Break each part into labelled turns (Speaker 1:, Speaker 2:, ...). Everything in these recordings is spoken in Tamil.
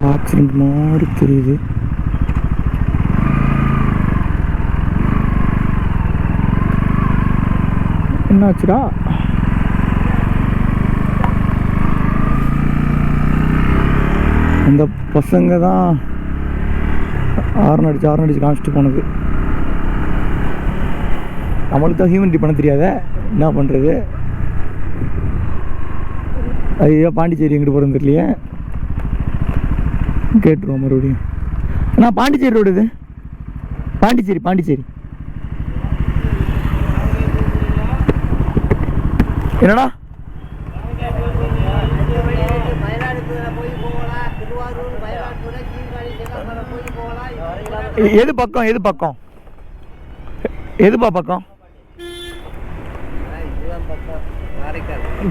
Speaker 1: ஆக்சிடென்ட் மாதிரி தெரியுது. என்னாச்சுடா? அந்த பசங்க தான் ஆர்ன் அடிச்சு காமிச்சிட்டு போனது. நம்மளுக்கு தான் ஹியூமனிட்டி பண்ண தெரியாத, என்ன பண்ணுறது? ஐயோ, பாண்டிச்சேரி எங்கிட்டு போகிறது தெரியலையே. கேட்டுருவோம் மறுபடியும். அண்ணா, பாண்டிச்சேரி ரோடு இது. பாண்டிச்சேரி என்னடா? எது பக்கம் எதுப்பா பக்கம்?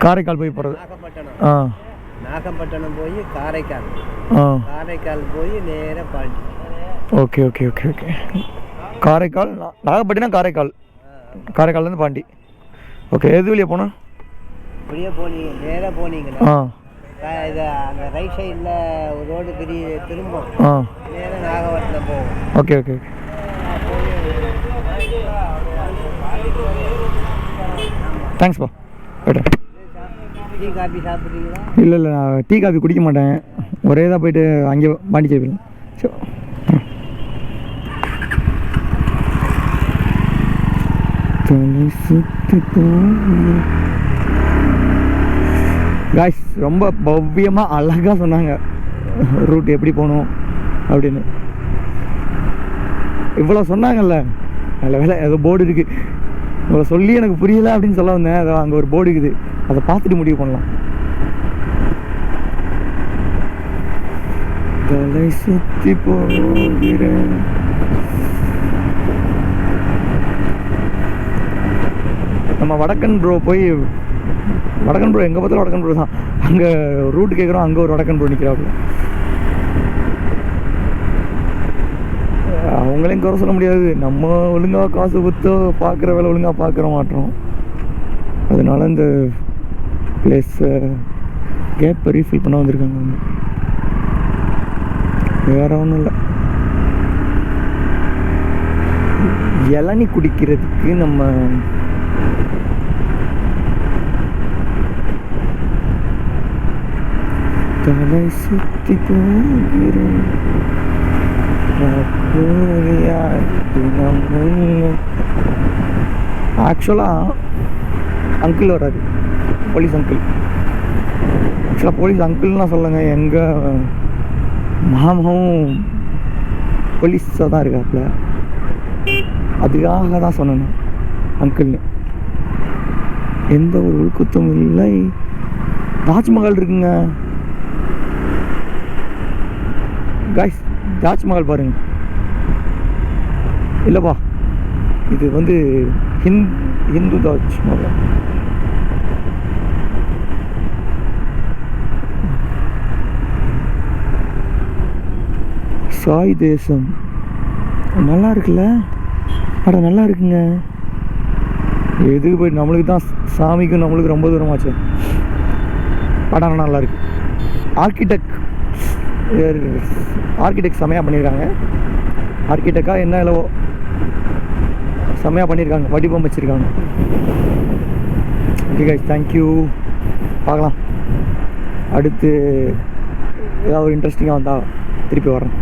Speaker 1: காரைக்கால் போய் போகிறது.
Speaker 2: நாகப்பட்டினம் போய் காரைக்கால் போய் நேராக பாண்டி.
Speaker 1: ஓகே. காரைக்கால், நாகப்பட்டினம், காரைக்கால்லேருந்து பாண்டி. ஓகே. எது வழியாக போனோம்?
Speaker 2: இப்படியே போனீங்க, நேராக போனீங்கன்னா இது அந்த ரைட் சைடில் ஒரு ரோடு திரும்பும், நேராக நாகப்பட்டினம் போகும்.
Speaker 1: ஓகே. தேங்க்ஸ்ப்பா. போய்ட்டேன்.
Speaker 2: டீ காஃபி சாப்பிட்றீங்களா?
Speaker 1: இல்லை நான் டீ காஃபி குடிக்க மாட்டேன். ஒரே தான் போயிட்டு அங்கே பாண்டிச்சேரி போயிடலாம். சரி. காய்ஸ், ரொம்ப பவ்யமாக அழகாக சொன்னாங்க ரூட் எப்படி போகணும் அப்படின்னு. இவ்வளோ சொன்னாங்கல்ல, நல்ல வேலை ஏதோ போர்டு இருக்குது. இவ்வளோ சொல்லி எனக்கு புரியலை அப்படின்னு சொல்ல வந்தேன். அதோ அங்கே ஒரு போர்டு இருக்குது, அதை பார்த்துட்டு முடிவு பண்ணலாம். தலை சுற்றி போகிறேன். நம்ம வடக்கன் ப்ரோ எங்கே பார்த்தாலும் வடக்கன் ப்ரோ தான். அங்கே ரூட்டு கேட்குறோம், அங்கே ஒரு வடக்கன் ப்ரோ நிற்கிறாப்புல. அவங்களையும் குறை சொல்ல முடியாது. நம்ம ஒழுங்காக காசு கொடுத்தோ பார்க்குற வேலை ஒழுங்காக பார்க்குற மாட்டோம். அதனால இந்த பிளேஸை கேப்பை ரீஃபில் பண்ண வந்திருக்காங்க. வந்து வேற ஒன்றும் இல்லை, இளநி குடிக்கிறதுக்கு நம்ம தலை சுற்றி போகிறேன். ஆக்சுவலாக அங்கிள் வராது, போலீஸ் அங்கிள். ஆக்சுவலாக போலீஸ் அங்கிள்லாம் சொல்லுங்க, எங்கள் மாமாவும் போலீஸாக தான் இருக்காப்புல. அதுக்காக தான் சொன்னேன் அங்கிள்னு. எந்த ஒரு உள்குத்தும் இல்லை. தாஜ்மஹால் இருக்குங்க காய்ஸ், தாஜ்மஹால் பாருங்க. இல்லைப்பா, இது வந்து ஹிந்து தாஜ்மஹால். சாய் தேசம் நல்லா இருக்குல்ல? நல்லா இருக்குங்க. எதுக்கு போய் நம்மளுக்கு தான் சாமிக்கும் நம்மளுக்கு ரொம்ப தூரமாச்சு. படம் நல்லா இருக்கு. ஆர்கிடெக்ட் செமையாக பண்ணியிருக்காங்க. ஆர்கிடெக்டாக என்ன இல்லவோ செமையாக பண்ணியிருக்காங்க, வடிவம் வச்சுருக்காங்க. Okay guys, thank you. பார்க்கலாம் அடுத்து ஏதாவது ஒரு இன்ட்ரெஸ்டிங்காக வந்தால் திருப்பி வரேன்.